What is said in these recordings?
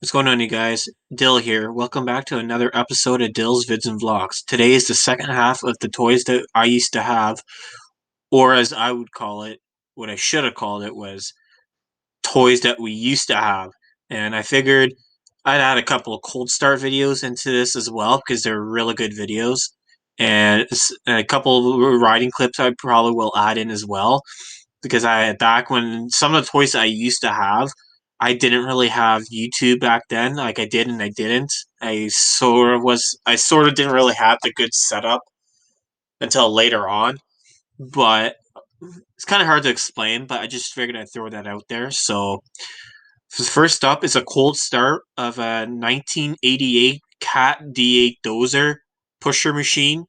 What's going on, you guys? Dill here. Welcome back to another episode of Dill's Vids and Vlogs. Today is the second half of the toys that I used to have, or as I would call it, what I should have called it was toys that we used to have. And I figured I'd add a couple of cold start videos into this as well because they're really good videos. And a couple of riding clips I probably will add in as well because back when some of the toys that I used to have, I didn't really have YouTube back then. Like I did and I didn't. I sort of didn't really have the good setup until later on. But it's kind of hard to explain, but I just figured I'd throw that out there. So first up is a cold start of a 1988 Cat D8 Dozer pusher machine.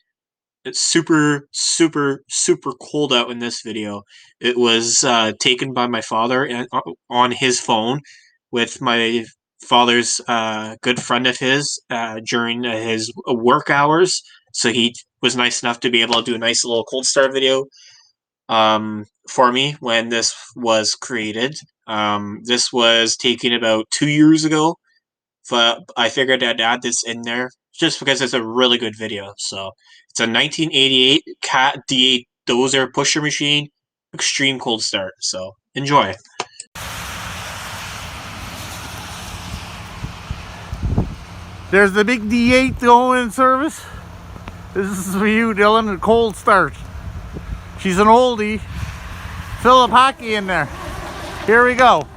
It's super, super, super cold out in this video. It was taken by my father on his phone with my father's good friend of his during his work hours. So he was nice enough to be able to do a nice little cold start video for me when this was created. This was taken about 2 years ago, but I figured I'd add this in there just because it's a really good video. So it's a 1988 Cat D8 Dozer pusher machine, extreme cold start. So enjoy. There's the big D8 going in service. This is for you, Dylan, a cold start. She's an oldie. Philip Hockey in there. Here we go.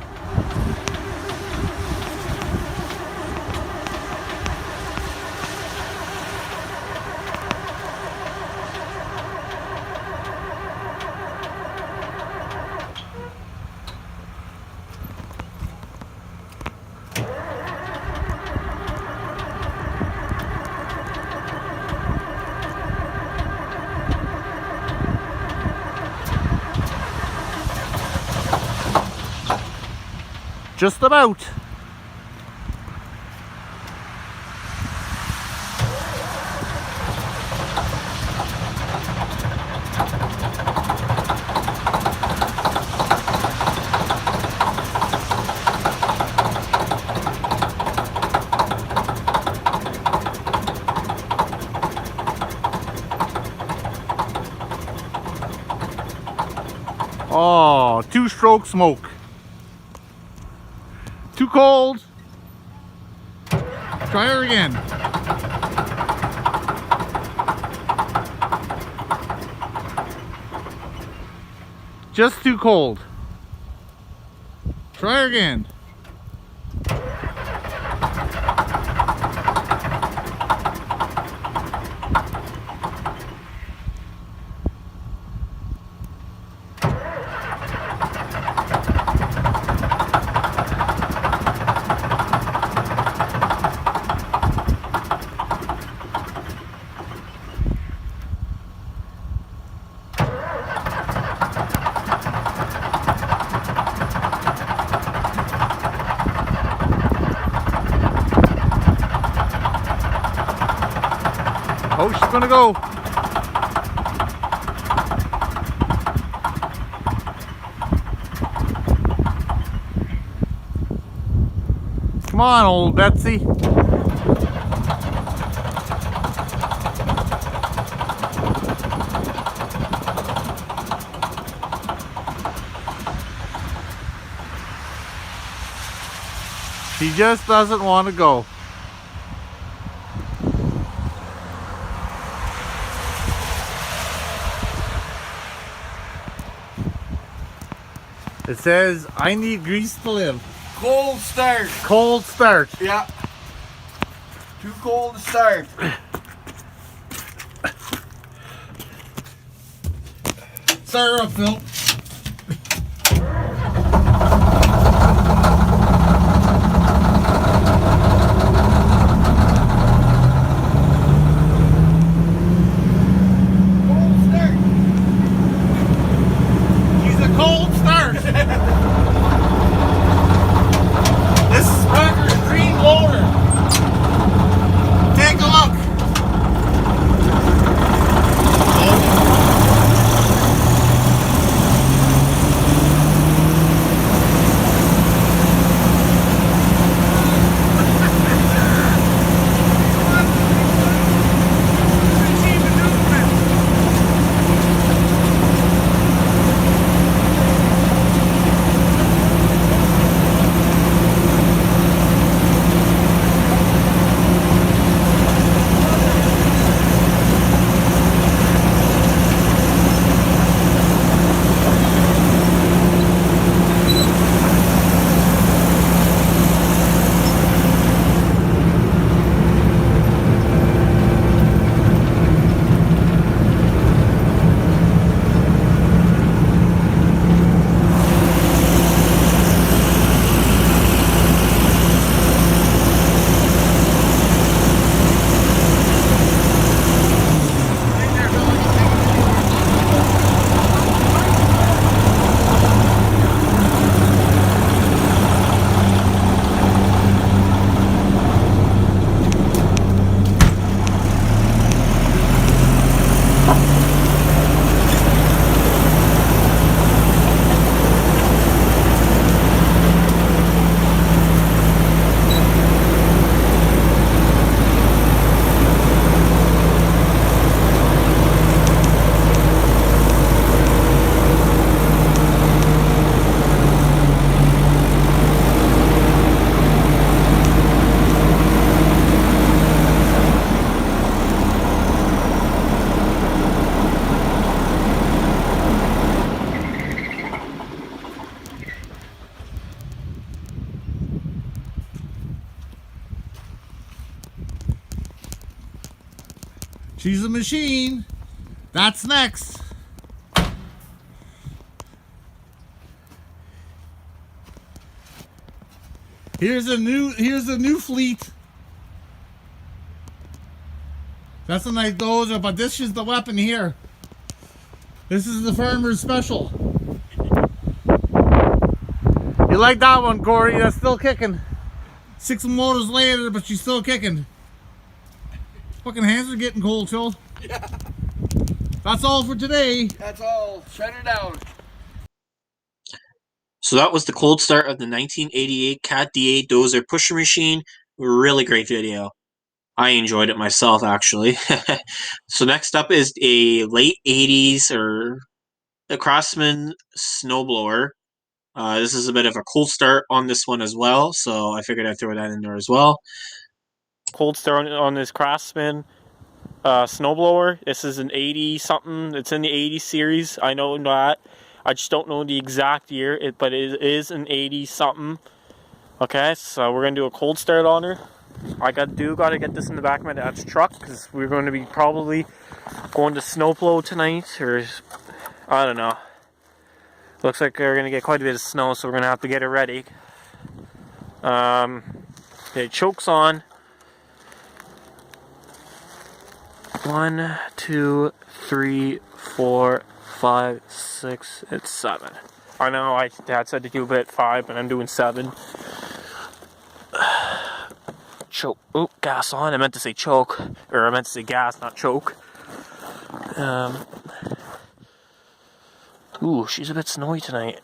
Just about. Oh, two-stroke smoke. Too cold. Try her again. Just too cold. Try her again. Oh, she's gonna go. Come on, old Betsy. She just doesn't want to go. It says, I need grease to live. Cold start. Cold start. Yeah. Too cold to start. Start her up, Phil. Cold start. She's a cold start. This is Parker's green loader. Take a look. She's a machine. That's next. Here's a new fleet. That's a nice dozer, but this is the weapon here. This is the farmer's special. You like that one, Corey? That's still kicking. 6 motors later, but she's still kicking. Fucking hands are getting cold, Phil. Yeah. That's all for today. That's all. Shut her down. So that was the cold start of the 1988 Cat D8 dozer pusher machine. Really great video. I enjoyed it myself, actually. So next up is a late 80s or the Craftsman snowblower. This is a bit of a cold start on this one as well, so I figured I'd throw that in there as well. Cold start on this Craftsman snowblower. This is an 80 something. It's in the 80 series. I know that. I just don't know the exact year, but it is an 80 something. Okay, so we're gonna do a cold start on her. I gotta get this in the back of my dad's truck because we're going to be probably going to snowplow tonight, or I don't know. Looks like we're gonna get quite a bit of snow, so we're gonna have to get it ready. The choke's on. 1, 2, 3, 4, 5, 6, it's 7. I know Dad said to do a bit 5, but I'm doing 7. Choke. Oh, gas on. I meant to say choke. Or I meant to say gas, not choke. Ooh, she's a bit snowy tonight.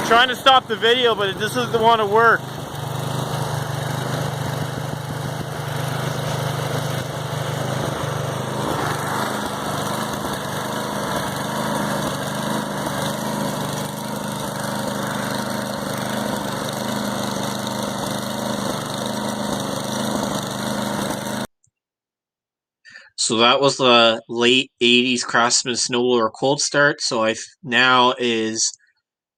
Trying to stop the video, but it just doesn't want to work. So that was the late 80s Craftsman snowblower cold start. So now is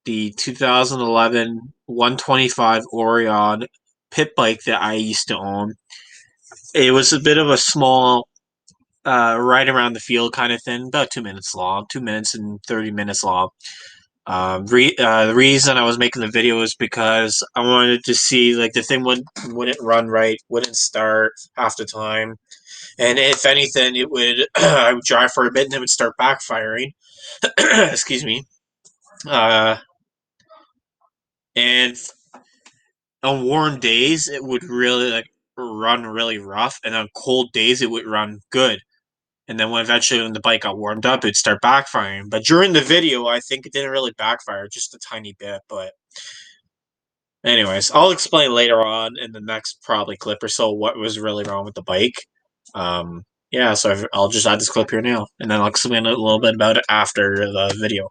the 2011 125 Orion pit bike that I used to own. It was a bit of a small ride around the field kind of thing, about 2 minutes long, 2 minutes and 30 minutes long. The reason I was making the video is because I wanted to see, like, the thing wouldn't run right, wouldn't start half the time. And if anything, it would, I would drive for a bit and it would start backfiring. Excuse me. And on warm days, it would really run really rough, and on cold days, it would run good. And then when the bike got warmed up, it'd start backfiring. But during the video, I think it didn't really backfire, just a tiny bit. But anyways, I'll explain later on in the next probably clip or so what was really wrong with the bike. Yeah, so I'll just add this clip here now, and then I'll explain a little bit about it after the video.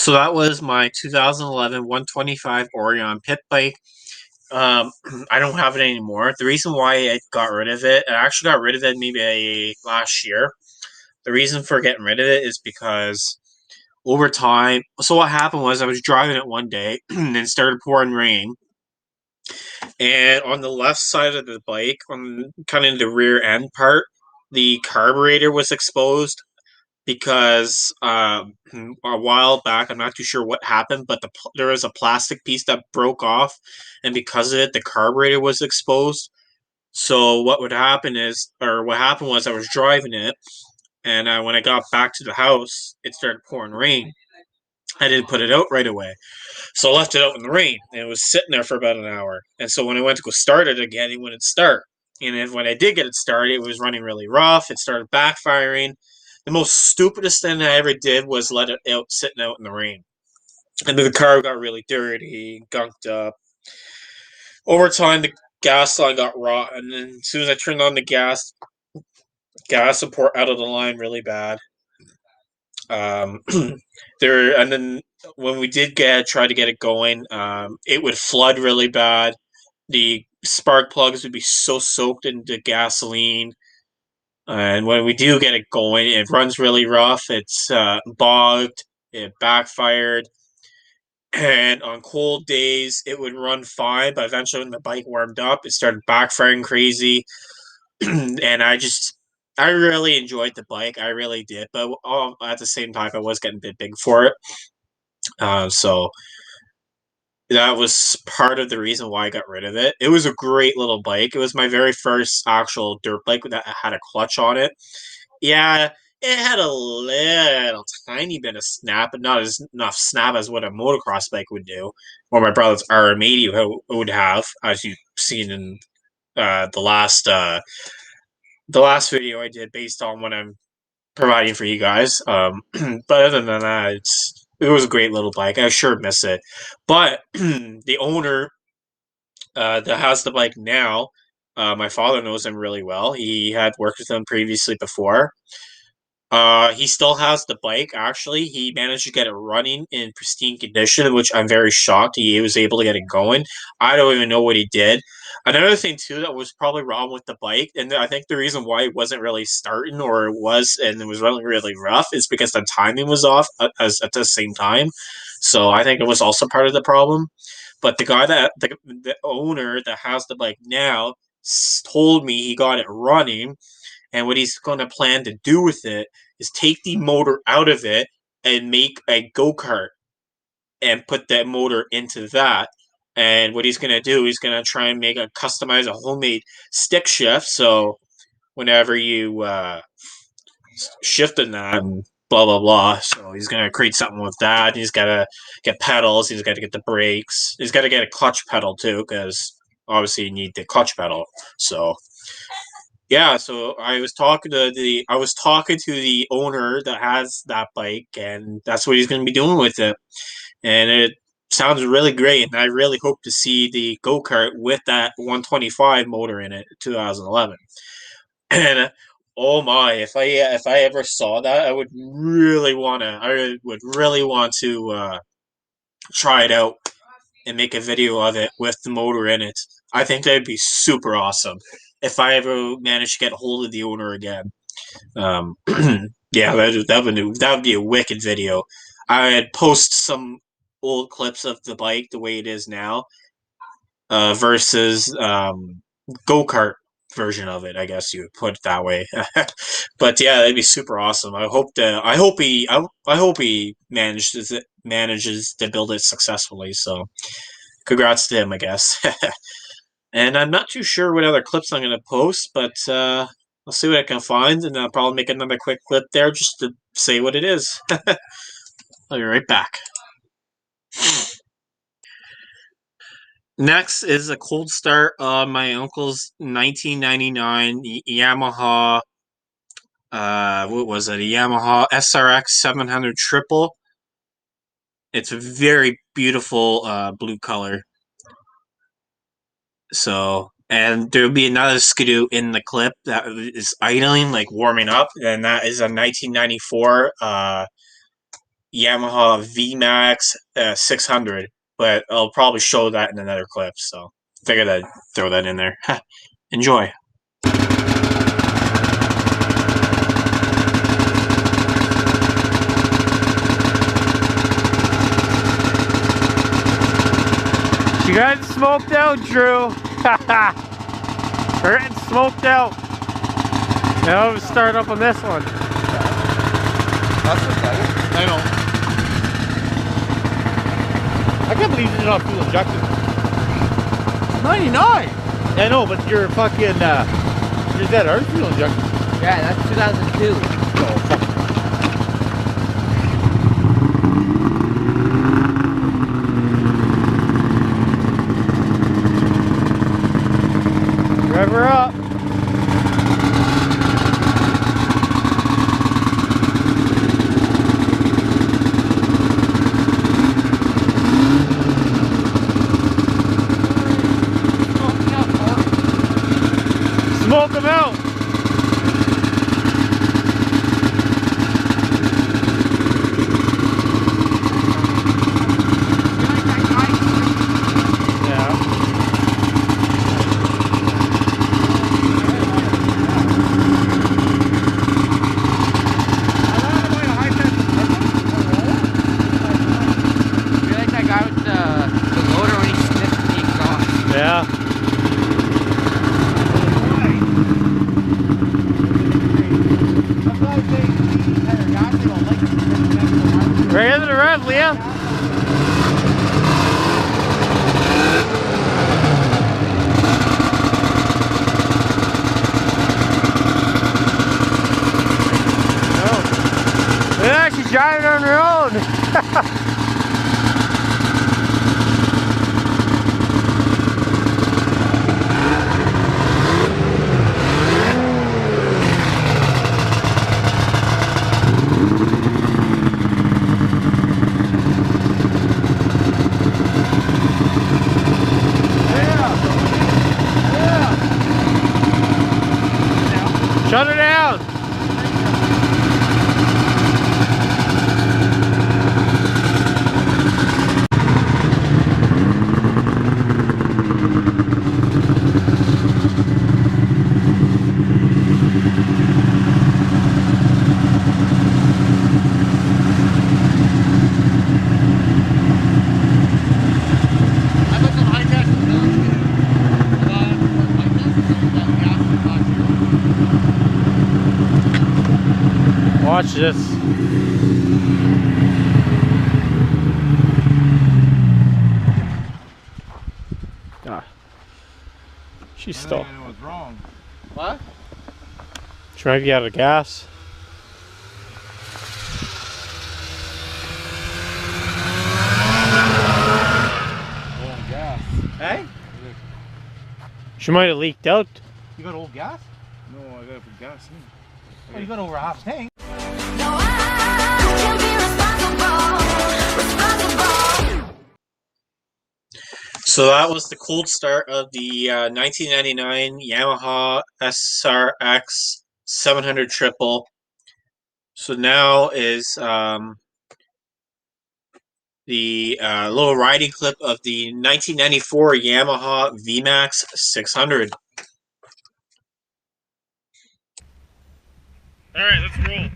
So that was my 2011 125 Orion pit bike. I don't have it anymore. The reason why I got rid of it, I actually got rid of it maybe last year. The reason for getting rid of it is because over time, so what happened was I was driving it one day and it started pouring rain. And on the left side of the bike, on kind of the rear end part, the carburetor was exposed because a while back, I'm not too sure what happened, but there was a plastic piece that broke off, and because of it, the carburetor was exposed. So what would happen is, or what happened was, I was driving it, and when I got back to the house, it started pouring rain. I didn't put it out right away, so I left it out in the rain, and it was sitting there for about an hour. And so when I went to go start it again, it wouldn't start. And then when I did get it started, it was running really rough. It started backfiring. The most stupidest thing I ever did was let it out sitting out in the rain. And then the car got really dirty, gunked up. Over time, the gas line got rotten, and as soon as I turned on the gas would pour out of the line really bad. Um, and then when we did try to get it going, it would flood really bad. The spark plugs would be so soaked into gasoline. And when we do get it going, it runs really rough. It's bogged. It backfired. And on cold days, it would run fine. But eventually, when the bike warmed up, it started backfiring crazy. And I really enjoyed the bike. I really did. But at the same time, I was getting a bit big for it. So that was part of the reason why I got rid of it. It was a great little bike. It was my very first actual dirt bike that had a clutch on it. Yeah, it had a little tiny bit of snap, but not as enough snap as what a motocross bike would do, or my brother's RM80 would have, as you've seen in the last video I did based on what I'm providing for you guys. But other than that, it was a great little bike. I sure miss it. But the owner that has the bike now, my father knows him really well. He had worked with him previously before. He still has the bike, actually. He managed to get it running in pristine condition, which I'm very shocked he was able to get it going. I don't even know what he did. Another thing, too, that was probably wrong with the bike, and I think the reason why it wasn't really starting, or it was, and it was really, really rough, is because the timing was off at the same time. So I think it was also part of the problem. But the owner that has the bike now told me he got it running, and what he's going to plan to do with it is take the motor out of it and make a go-kart and put that motor into that. And what he's going to do, he's going to try and customize a homemade stick shift. So whenever you shift in that and blah, blah, blah. So he's going to create something with that. He's got to get pedals. He's got to get the brakes. He's got to get a clutch pedal too, because obviously you need the clutch pedal. So yeah, so I was talking to the owner that has that bike, and that's what he's going to be doing with it. And it sounds really great, and I really hope to see the go kart with that 125 motor in it, 2011. And oh my, if I ever saw that, I would really want to try it out and make a video of it with the motor in it. I think that'd be super awesome if I ever manage to get a hold of the owner again. Um, yeah, that would be a wicked video. I'd post some old clips of the bike the way it is now, versus go kart version of it. I guess you would put it that way. But yeah, that'd be super awesome. I hope he manages to build it successfully. So congrats to him, I guess. And I'm not too sure what other clips I'm going to post, but I'll see what I can find, and I'll probably make another quick clip there just to say what it is. I'll be right back. Next is a cold start on my uncle's 1999 Yamaha. What was it? A Yamaha SRX 700 Triple. It's a very beautiful blue color. So, and there'll be another Skidoo in the clip that is idling, like warming up, and that is a 1994 Yamaha VMAX 600, but I'll probably show that in another clip. So figured I'd throw that in there. Enjoy. She got smoked out, Drew. Her getting smoked out. Now we'll start up on this one. That's okay. I know. I can't believe you're not fuel injected. 99! I know, but you're fucking, you're dead, are you fuel injected? Yeah, that's 2002. Oh, fuck. Rev her up. Smoke them out. You're like that guy with the loader when he sniffs the exhaust. Yeah. Right into the rev, Liam. Yeah, she's driving on her own. Shut her down. Watch this. Ah. She's still. I know what's wrong. What? She might be out of gas. Old gas. Hey? She might have leaked out. You got old gas? No, I gotta put gas in. Oh, you got over half tank. No, I can't be responsible. So that was the cold start of the 1999 Yamaha SRX 700 Triple. So now is the little riding clip of the 1994 Yamaha VMAX 600. All right, let's roll.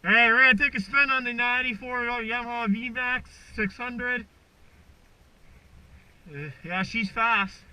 All right, we're gonna take a spin on the 94 Yamaha VMAX 600. Yeah, she's fast.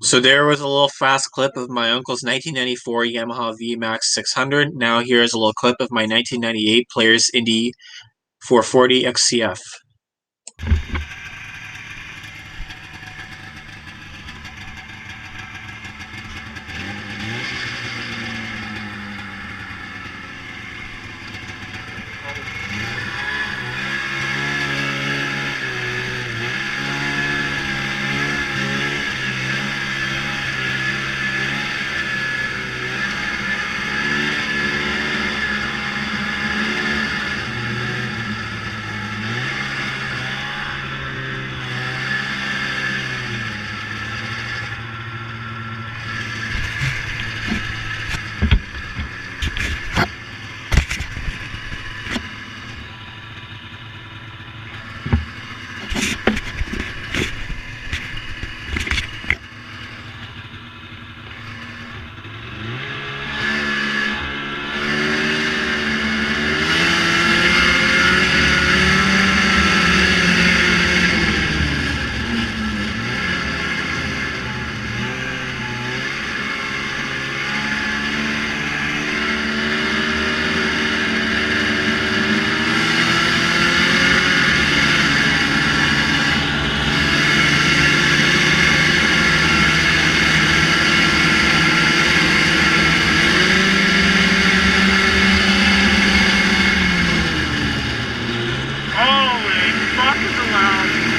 So there was a little fast clip of my uncle's 1994 Yamaha VMAX 600. Now here's a little clip of my 1998 Players Indy 440 XCF. Holy fuck is allowed.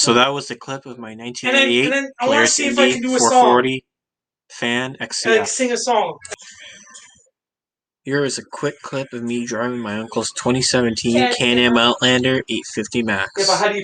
So that was the clip of my 1988 and then I wanna Players see if I Indy can do a 440 fan Like XCF. sing a song. Here is a quick clip of me driving my uncle's 2017 Can-Am Outlander 850 Max. If I had you.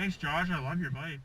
Thanks, Josh. I love your bike.